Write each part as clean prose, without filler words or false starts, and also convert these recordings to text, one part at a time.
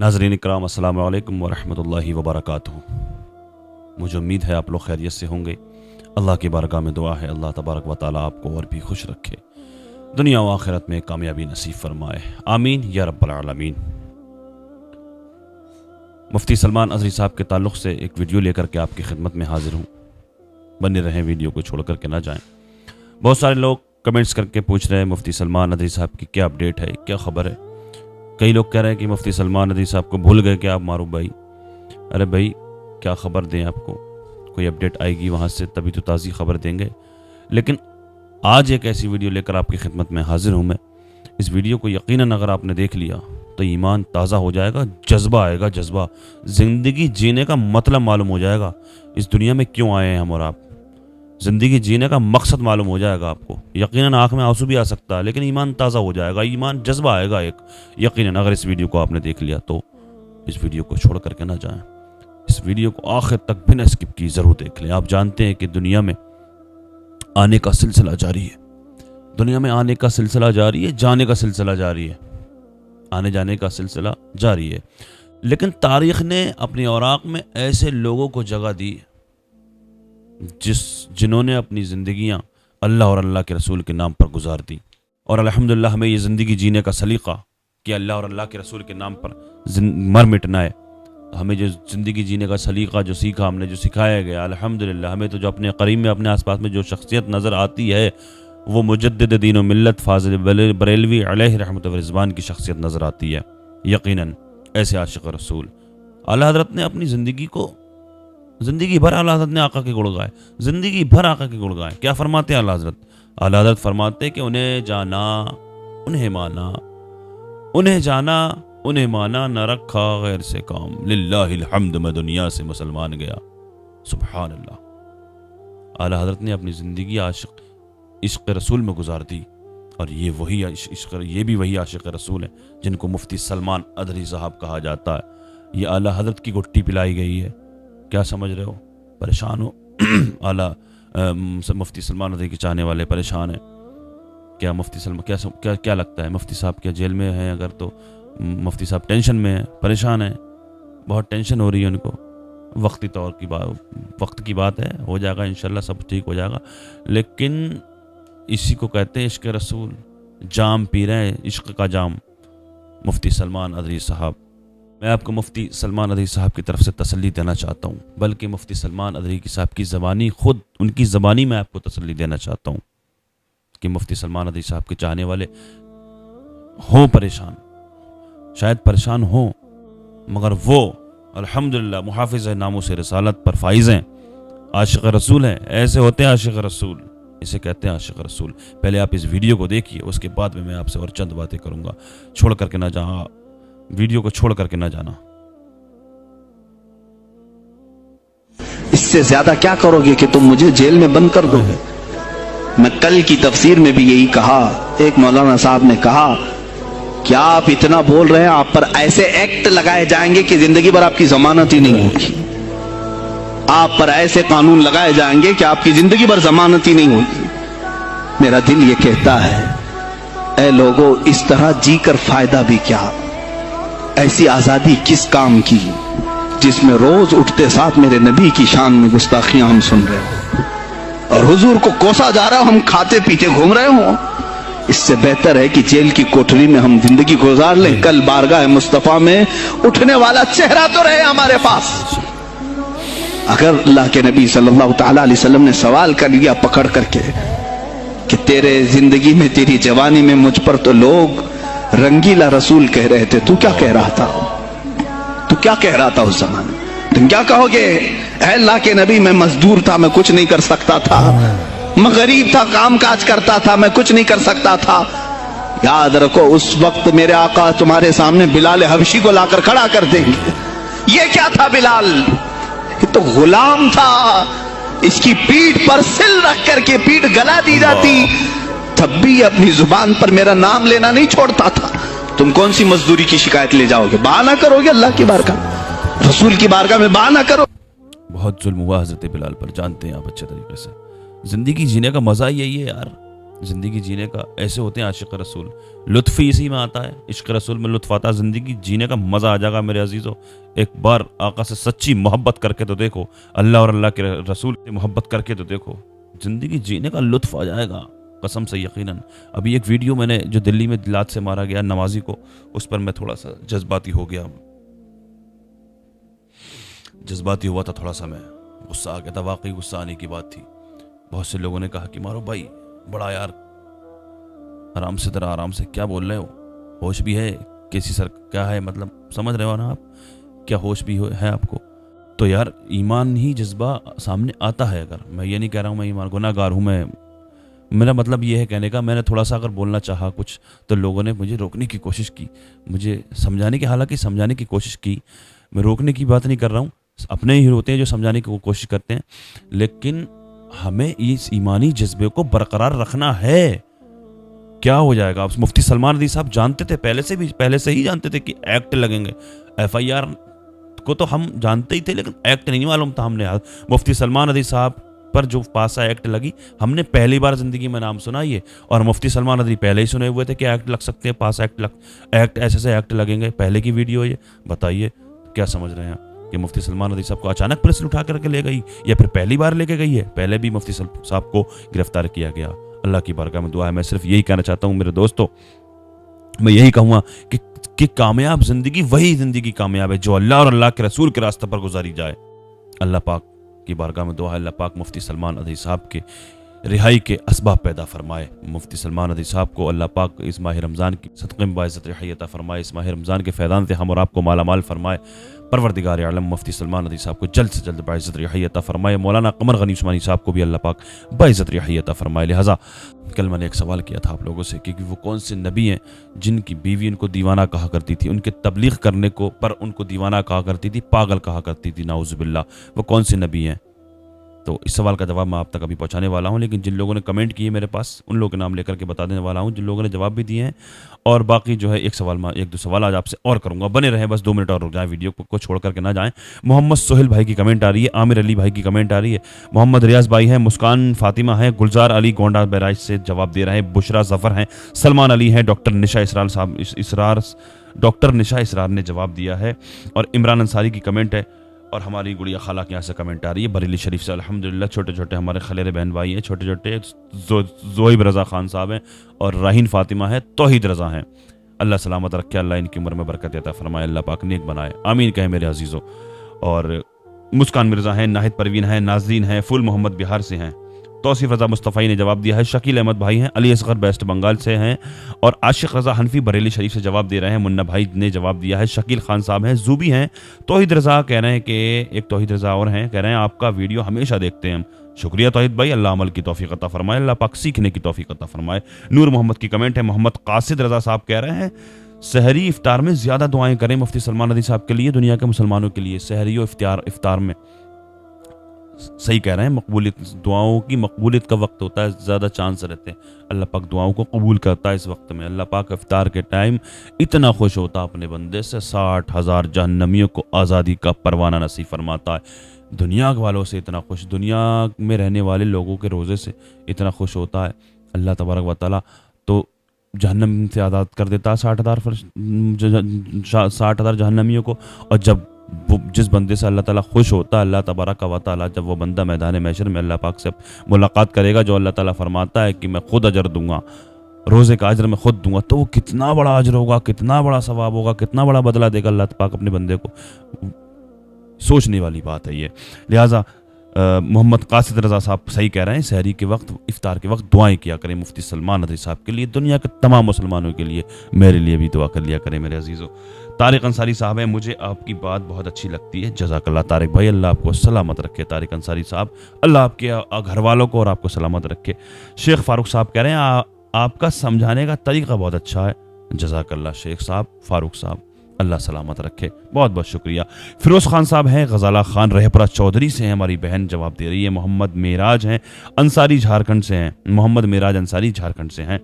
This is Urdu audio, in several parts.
ناظرین اکرام، السلام علیکم ورحمۃ اللہ وبرکاتہ۔ مجھے امید ہے آپ لوگ خیریت سے ہوں گے۔ اللہ کی بارگاہ میں دعا ہے اللہ تبارک و تعالیٰ آپ کو اور بھی خوش رکھے، دنیا و آخرت میں کامیابی نصیب فرمائے، آمین یا رب العالمین۔ مفتی سلمان اظہری صاحب کے تعلق سے ایک ویڈیو لے کر کے آپ کی خدمت میں حاضر ہوں، بنے رہیں، ویڈیو کو چھوڑ کر کے نہ جائیں۔ بہت سارے لوگ کمنٹس کر کے پوچھ رہے ہیں مفتی سلمان اظہری صاحب کی کیا اپڈیٹ ہے، کیا خبر ہے۔ کئی لوگ کہہ رہے ہیں کہ مفتی سلمان اظہری صاحب کو بھول گئے کہ آپ معروف بھائی۔ ارے بھائی، کیا خبر دیں آپ کو، کوئی اپڈیٹ آئے گی وہاں سے تبھی تو تازی خبر دیں گے۔ لیکن آج ایک ایسی ویڈیو لے کر آپ کی خدمت میں حاضر ہوں میں۔ اس ویڈیو کو یقیناً اگر آپ نے دیکھ لیا تو ایمان تازہ ہو جائے گا، جذبہ آئے گا، جذبہ زندگی جینے کا مطلب معلوم ہو جائے گا، اس دنیا میں کیوں آئے ہیں ہم اور آپ، زندگی جینے کا مقصد معلوم ہو جائے گا آپ کو۔ یقیناً آنکھ میں آنسو بھی آ سکتا ہے لیکن ایمان تازہ ہو جائے گا، ایمان جذبہ آئے گا ایک، یقیناً اگر اس ویڈیو کو آپ نے دیکھ لیا تو اس ویڈیو کو چھوڑ کر کے نہ جائیں، اس ویڈیو کو آخر تک بنا اسکپ کی ضرور دیکھ لیں۔ آپ جانتے ہیں کہ دنیا میں آنے کا سلسلہ جاری ہے، دنیا میں آنے کا سلسلہ جاری ہے، جانے کا سلسلہ جاری ہے، آنے جانے کا سلسلہ جاری ہے، لیکن تاریخ نے اپنی اوراق میں ایسے لوگوں کو جگہ دی جنہوں نے اپنی زندگیاں اللہ اور اللہ کے رسول کے نام پر گزار دی، اور الحمدللہ ہمیں یہ زندگی جینے کا سلیقہ کہ اللہ اور اللہ کے رسول کے نام پر مر مٹنا ہے۔ ہمیں جو زندگی جینے کا سلیقہ جو سیکھا ہم نے، جو سکھایا گیا، الحمدللہ ہمیں تو جو اپنے قریب میں اپنے آس پاس میں جو شخصیت نظر آتی ہے وہ مجدد دین و ملت فاضل بریلوی علیہ رحمت و رضوان کی شخصیت نظر آتی ہے۔ یقیناً ایسے عاشق رسول اعلیٰ حضرت نے اپنی زندگی بھر اعلیٰ حضرت نے آقا کے گڑ گائے، زندگی بھر آقا کے گڑ گائے۔ کیا فرماتے ہیں اعلیٰ حضرت؟ اعلیٰ حضرت فرماتے کہ انہیں جانا انہیں مانا، انہیں جانا انہیں مانا، نہ رکھا غیر سے کام، للہ الحمد میں دنیا سے مسلمان گیا۔ سبحان اللہ، اعلیٰ حضرت نے اپنی زندگی عشق رسول میں گزار دی، اور یہ بھی وہی عاشق رسول ہیں جن کو مفتی سلمان اظہری صاحب کہا جاتا ہے۔ یہ اعلیٰ حضرت کی گٹی پلائی گئی ہے، کیا سمجھ رہے ہو؟ پریشان ہو؟ اعلیٰ مفتی سلمان اظہری کے چاہنے والے پریشان ہیں کیا؟ مفتی سلمان کیا لگتا ہے مفتی صاحب کیا جیل میں ہیں؟ اگر تو مفتی صاحب ٹینشن میں ہیں، پریشان ہیں، بہت ٹینشن ہو رہی ہے ان کو، وقت کی بات ہے، ہو جائے گا انشاءاللہ، سب ٹھیک ہو جائے گا۔ لیکن اسی کو کہتے ہیں عشق رسول، جام پی رہے ہیں عشق کا جام مفتی سلمان اظہری صاحب۔ میں آپ کو مفتی سلمان اظہری صاحب کی طرف سے تسلی دینا چاہتا ہوں، بلکہ مفتی سلمان اظہری صاحب کی زبانی، خود ان کی زبانی میں آپ کو تسلی دینا چاہتا ہوں کہ مفتی سلمان اظہری صاحب کے چاہنے والے ہوں پریشان، شاید پریشان ہوں، مگر وہ الحمدللہ محافظ ناموس رسالت پر فائز ہیں، عاشق رسول ہیں۔ ایسے ہوتے ہیں عاشق رسول، اسے کہتے ہیں عاشق رسول۔ پہلے آپ اس ویڈیو کو دیکھیے، اس کے بعد میں آپ سے اور چند باتیں کروں گا۔ چھوڑ کر کے نہ جانا، ویڈیو کو چھوڑ کر کے نہ جانا۔ اس سے زیادہ کیا کرو گے کہ تم مجھے جیل میں بند کر دو گے؟ میں کل کی تفسیر میں بھی یہی کہا، ایک مولانا صاحب نے کہا کیا آپ اتنا بول رہے ہیں، آپ پر ایسے ایکٹ لگائے جائیں گے کہ زندگی بھر آپ کی ضمانت ہی نہیں ہوگی، آپ پر ایسے قانون لگائے جائیں گے کہ آپ کی زندگی بھر ضمانت ہی نہیں ہوگی۔ میرا دل یہ کہتا ہے اے لوگو، اس طرح جی کر فائدہ بھی کیا؟ ایسی آزادی کس کام کی جس میں روز اٹھتے ساتھ میرے نبی کی شان میں گستاخیاں ہم سن رہے ہوں، اور حضور کو کوسا جا رہا ہم کھاتے پیتے گھوم رہے ہوں۔ اس سے بہتر ہے کہ جیل کی کوٹری میں ہم زندگی گزار لیں، کل بارگاہ مصطفیٰ میں اٹھنے والا چہرہ تو رہے ہمارے پاس۔ اگر اللہ کے نبی صلی اللہ تعالی علیہ وسلم نے سوال کر لیا پکڑ کر کے کہ تیرے زندگی میں، تیری جوانی میں مجھ پر تو لوگ رنگیلا رسول کہہ رہے تھے، تو کیا کہہ رہا تھا؟ تو کیا کہہ رہا تھا اس زمانے؟ تم کیا کہو گے؟ اے اللہ کے نبی، میں مزدور تھا، میں کچھ نہیں کر سکتا تھا، میں غریب تھا، کام کاج کرتا تھا، میں کچھ نہیں کر سکتا تھا۔ یاد رکھو اس وقت میرے آقا تمہارے سامنے بلال حبشی کو لا کر کھڑا کر دیں گے۔ یہ کیا تھا بلال؟ یہ تو غلام تھا، اس کی پیٹھ پر سل رکھ کر کے پیٹھ گلا دی جاتی، تب بھی اپنی زبان پر میرا نام لینا نہیں چھوڑتا تھا۔ تم کون سی مزدوری کی شکایت لے جاؤ گے؟ بہانہ کرو گے اللہ کی بارگاہ، رسول کی بارگاہ میں بہانہ کرو۔ بہت ظلم ہوا حضرت بلال پر، جانتے ہیں آپ اچھے طریقے سے۔ زندگی جینے کا مزہ یہی ہے یار، زندگی جینے کا ایسے ہوتے ہیں عاشق رسول. لطف ہی اسی میں آتا ہے, عشق رسول میں لطف آتا ہے, زندگی جینے کا مزہ آ جائے گا میرے عزیزو. ایک بار آقا سے سچی محبت کر کے تو دیکھو, اللہ اور اللہ کے رسول سے محبت کر کے تو دیکھو, زندگی جینے کا لطف آ جائے گا قسم سے یقیناً. ابھی ایک ویڈیو میں نے جو دلی میں دلات سے مارا گیا نمازی کو, اس پر میں تھوڑا سا جذباتی ہو گیا, جذباتی ہوا تھا تھوڑا سا, میں غصہ آ گیا تھا, واقعی غصہ آنے کی بات تھی. بہت سے لوگوں نے کہا کہ مارو بھائی, بڑا یار آرام سے ذرا آرام سے, کیا بول رہے ہو, ہوش بھی ہے کیسی سر کیا ہے, مطلب سمجھ رہے ہو نا آپ, کیا ہوش بھی ہے آپ کو. تو یار ایمان ہی جذبہ سامنے آتا ہے. اگر میں یہ نہیں کہہ رہا ہوں میں ایمان گناہ گار ہوں, میرا مطلب یہ ہے کہنے کا, میں نے تھوڑا سا اگر بولنا چاہا کچھ تو لوگوں نے مجھے روکنے کی کوشش کی, مجھے سمجھانے کی, حالانکہ سمجھانے کی کوشش کی, میں روکنے کی بات نہیں کر رہا ہوں, اپنے ہی ہوتے ہیں جو سمجھانے کی کوشش کرتے ہیں, لیکن ہمیں اس ایمانی جذبے کو برقرار رکھنا ہے. کیا ہو جائے گا. مفتی سلمان رضوی صاحب جانتے تھے پہلے سے ہی جانتے تھے کہ ایکٹ لگیں گے. ایف آئی آر کو تو ہم جانتے ہی تھے, لیکن ایکٹ نہیں معلوم تھا. ہم نے مفتی سلمان رضوی صاحب پر جو پاسا ایکٹ لگی, ہم نے پہلی بار زندگی میں نام سنا یہ, اور مفتی سلمان رضوی پہلے ہی سنے ہوئے تھے کہ ایکٹ لگ سکتے ہیں, پاسا ایکٹ ایسے ایکٹ لگیں گے. پہلے کی ویڈیو یہ بتائیے کیا سمجھ رہے ہیں کہ مفتی سلمان رضوی صاحب کو اچانک پولیس اٹھا کر کے لے گئی, یا پھر پہلی بار لے کے گئی ہے. پہلے بھی مفتی صاحب کو گرفتار کیا گیا. اللہ کی بارگاہ میں دعا ہے, میں صرف یہی کہنا چاہتا ہوں میرے دوستو, میں یہی کہوں گا کہ کامیاب زندگی وہی زندگی کامیاب ہے جو اللہ اور اللہ کے رسول کے راستے پر گزاری جائے. اللہ پاک کی بارگاہ میں دعا ہے, اللہ پاک مفتی سلمان رضوی صاحب کے رہائی کے اسباب پیدا فرمائے. مفتی سلمان رضوی صاحب کو اللہ پاک اس ماہ رمضان کی صدقے میں باعزت رہائی عطا فرمائے, اس ماہ رمضان کے فیضان سے ہم اور آپ کو مالا مال فرمائے. پروردگار عالم مفتی سلمان رضوی صاحب کو جلد سے جلد باعزت رہائی عطا فرمائے. مولانا قمر غنی عثمانی صاحب کو بھی اللہ پاک باعزت رہائی عطا فرمائے. لہٰذا کل میں نے ایک سوال کیا تھا آپ لوگوں سے کہ وہ کون سے نبی ہیں جن کی بیوی ان کو دیوانہ کہا کرتی تھی, ان کے تبلیغ کرنے کو پر ان کو دیوانہ کہا کرتی تھی, پاگل کہا کرتی تھی, نعوذ باللہ, وہ کون سے نبی ہیں. تو اس سوال کا جواب میں آپ تک ابھی پہنچانے والا ہوں, لیکن جن لوگوں نے کمنٹ کیے میرے پاس ان لوگوں کے نام لے کر کے بتا دینے والا ہوں, جن لوگوں نے جواب بھی دیے ہیں. اور باقی جو ہے ایک دو سوال آج آپ سے اور کروں گا, بنے رہیں بس 2 منٹ اور رک جائیں, ویڈیو کو چھوڑ کر کے نہ جائیں. محمد سہیل بھائی کی کمنٹ آ رہی ہے, عامر علی بھائی کی کمنٹ آ رہی ہے, محمد ریاض بھائی ہیں, مسکان فاطمہ ہیں, گلزار علی گونڈا بیراج سے جواب دے رہے ہیں, بشرا ظفر ہیں, سلمان علی ہیں, ڈاکٹر نشا اسرار نے جواب دیا ہے, اور عمران انصاری کی کمنٹ ہے, اور ہماری گڑیا خالہ کے یہاں سے کمنٹ آ رہی ہے بریلی شریف سے. الحمدللہ چھوٹے چھوٹے ہمارے خلیرے بہن بھائی ہیں, چھوٹے چھوٹے زوہیب رضا خان صاحب ہیں, اور راہین فاطمہ ہے, توحید رضا ہیں. اللہ سلامت رکھے, اللہ ان کی عمر میں برکت عطا فرمائے, اللہ پاک نیک بنائے, آمین کہیں میرے عزیزو. اور مسکان مرزا ہیں, ناہد پروین ہیں, ناظرین ہیں, فل محمد بہار سے ہیں, توصیف رضا مصطفی نے جواب دیا ہے, شکیل احمد بھائی ہیں, علی اصغر بیسٹ بنگال سے ہیں, اور عاشق رضا حنفی بریلی شریف سے جواب دے رہے ہیں, منا بھائی نے جواب دیا ہے, شکیل خان صاحب ہیں, زوبی ہیں, توحید رضا کہہ رہے ہیں کہ ایک توحید رضا اور ہیں, کہہ رہے ہیں آپ کا ویڈیو ہمیشہ دیکھتے ہیں ہم. شکریہ توحید بھائی, اللہ عمل کی توفیق عطا فرمائے, اللہ پاک سیکھنے کی توفیق عطا فرمائے. نور محمد کی کمنٹ ہے, محمد قاصد رضا صاحب کہہ رہے ہیں سحری افطار میں زیادہ دعائیں کریں مفتی سلمان رضوی صاحب کے لیے, دنیا کے مسلمانوں کے لیے. سحری و افطار میں صحیح کہہ رہے ہیں, مقبولیت دعاؤں کی مقبولیت کا وقت ہوتا ہے, زیادہ چانس رہتے ہیں, اللہ پاک دعاؤں کو قبول کرتا ہے اس وقت میں. اللہ پاک افطار کے ٹائم اتنا خوش ہوتا ہے اپنے بندے سے, 60,000 جہنمیوں کو آزادی کا پروانہ نصیب فرماتا ہے. دنیا والوں سے اتنا خوش, دنیا میں رہنے والے لوگوں کے روزے سے اتنا خوش ہوتا ہے اللہ تبارک و تعالیٰ, تو جہنم سے آزاد کر دیتا ہے 60,000 جہنمیوں کو. اور جس بندے سے اللہ تعالیٰ خوش ہوتا ہے, اللہ تبارک و تعالیٰ جب وہ بندہ میدان محشر میں اللہ پاک سے ملاقات کرے گا, جو اللہ تعالیٰ فرماتا ہے کہ میں خود اجر دوں گا, روزے کا اجر میں خود دوں گا, تو وہ کتنا بڑا اجر ہوگا, کتنا بڑا ثواب ہوگا, کتنا بڑا بدلہ دے گا اللہ پاک اپنے بندے کو. سوچنے والی بات ہے یہ. لہٰذا محمد قاصد رضا صاحب صحیح کہہ رہے ہیں, سحری کے وقت افطار کے وقت دعائیں کیا کریں مفتی سلمان رضوی صاحب کے لیے, دنیا کے تمام مسلمانوں کے لیے, میرے لیے بھی دعا کر لیا کریں میرے عزیزو. طارق انصاری صاحب ہیں, مجھے آپ کی بات بہت اچھی لگتی ہے, جزاک اللہ طارق بھائی, اللہ آپ کو سلامت رکھے. طارق انصاری صاحب, اللہ آپ کے گھر والوں کو اور آپ کو سلامت رکھے. شیخ فاروق صاحب کہہ رہے ہیں آپ کا سمجھانے کا طریقہ بہت اچھا ہے, جزاک اللہ شیخ صاحب, فاروق صاحب, اللہ سلامت رکھے, بہت بہت شکریہ. فیروز خان صاحب ہیں, غزالہ خان رہپرہ چودھری سے ہیں, ہماری بہن جواب دے رہی ہے. محمد معراج ہیں, انصاری جھارکھنڈ سے ہیں, محمد معراج انصاری جھارکھنڈ سے ہیں.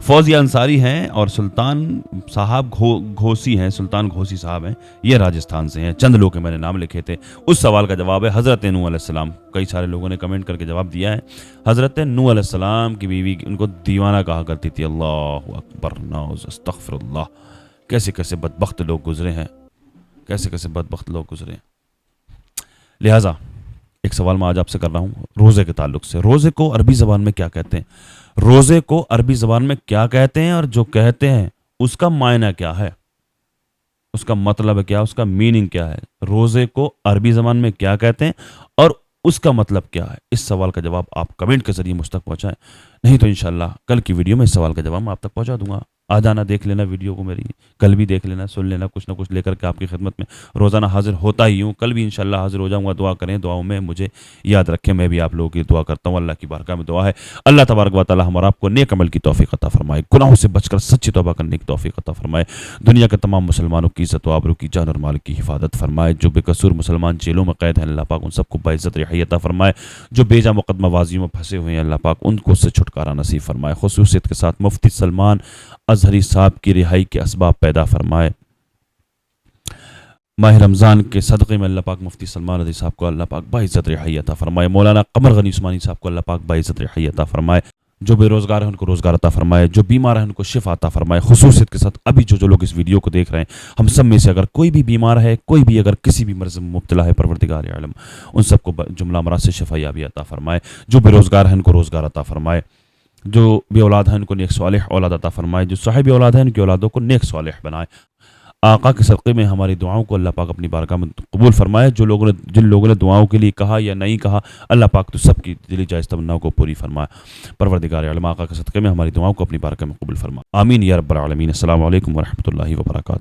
فوزیہ انصاری ہیں اور سلطان صاحب گھوسی ہیں، سلطان گھوسی صاحب ہیں، یہ راجستھان سے ہیں۔ چند لوگ کے میں نے نام لکھے تھے۔ اس سوال کا جواب ہے حضرت نوح علیہ السلام۔ کئی سارے لوگوں نے کمنٹ کر کے جواب دیا ہے۔ حضرت نوح علیہ السلام کی بیوی ان کو دیوانہ کہا کرتی تھی۔ اللہ اکبر، نعوذ، استغفر اللہ۔ کیسے کیسے بدبخت لوگ گزرے ہیں، کیسے کیسے بدبخت لوگ گزرے ہیں۔ لہٰذا ایک سوال میں آج آپ سے کر رہا ہوں روزے کے تعلق سے۔ روزے کو عربی زبان میں کیا کہتے ہیں؟ روزے کو عربی زبان میں کیا کہتے ہیں، اور جو کہتے ہیں اس کا معنی کیا ہے، اس کا مطلب کیا، اس کا میننگ کیا ہے؟ روزے کو عربی زبان میں کیا کہتے ہیں اور اس کا مطلب کیا ہے؟ اس سوال کا جواب آپ کمنٹ کے ذریعے مجھ تک پہنچائیں، نہیں تو انشاءاللہ کل کی ویڈیو میں اس سوال کا جواب میں آپ تک پہنچا دوں گا۔ آ جانا، دیکھ لینا ویڈیو کو میری، کل بھی دیکھ لینا، سن لینا، کچھ نہ کچھ لے کر کے آپ کی خدمت میں روزانہ حاضر ہوتا ہی ہوں۔ کل بھی انشاءاللہ حاضر ہو جاؤں گا۔ دعا کریں، دعاؤں میں مجھے یاد رکھیں، میں بھی آپ لوگوں کی دعا کرتا ہوں۔ اللہ کی بارگاہ میں دعا ہے اللہ تبارک و تعالی ہمارا آپ کو نیک عمل کی توفیق عطا فرمائے، گناہوں سے بچ کر سچی توبہ کرنے کی توفیق عطا فرمائے، دنیا کے تمام مسلمانوں کی عزت و آبرو کی، جان اور مال کی حفاظت فرمائے۔ جو بے قصور مسلمان جیلوں میں قید ہیں اللہ پاک ان سب کو باعزت رہائی عطا فرمائے، جو بیجا مقدمہ بازیوں میں پھنسے ہوئے ہیں اللہ پاک ان کو اس سے چھٹکارا نصیب فرمائے۔ خصوصیت کے ساتھ مفتی سلمان ازہری صاحب کی رہائی کے اسباب پیدا فرمائے۔ ماہ رمضان کے صدقے میں اللہ پاک مفتی سلمان ازہری صاحب کو اللہ پاک باعزت رہائی عطا فرمائے۔ مولانا قمر غنی عثمانی صاحب کو اللہ پاک باعزت رہائی عطا فرمائے۔ جو بے روزگار ہیں ان کو روزگار عطا فرمائے، جو بیمار ہیں ان کو شفا عطا فرمائے۔ خصوصیت کے ساتھ ابھی جو لوگ اس ویڈیو کو دیکھ رہے ہیں، ہم سب میں سے اگر کوئی بھی بیمار ہے، کوئی بھی اگر کسی بھی مرض میں مبتلا ہے، پروردگار عالم ان سب کو جملہ امراض سے شفا یابی عطا فرمائے۔ جو بے روزگار ہیں ان کو روزگار عطا فرمائے، جو بے اولاد ہیں ان کو نیک صالح اولاد عطا فرمائے، جو صاحب اولاد ہیں ان کی اولادوں کو نیک صالح بنائے۔ آقا کے صدقے میں ہماری دعاؤں کو اللہ پاک اپنی بارگاہ میں قبول فرمائے۔ جن لوگوں نے دعاؤں کے لیے کہا یا نہیں کہا، اللہ پاک تو سب کی دلی جائز تمناؤں کو پوری فرمائے۔ پروردگار عالم آقا کے صدقے میں ہماری دعاؤں کو اپنی بارگاہ میں قبول فرمائے، آمین یا رب العالمین۔ السلام علیکم ورحمۃ اللہ وبرکاتہ۔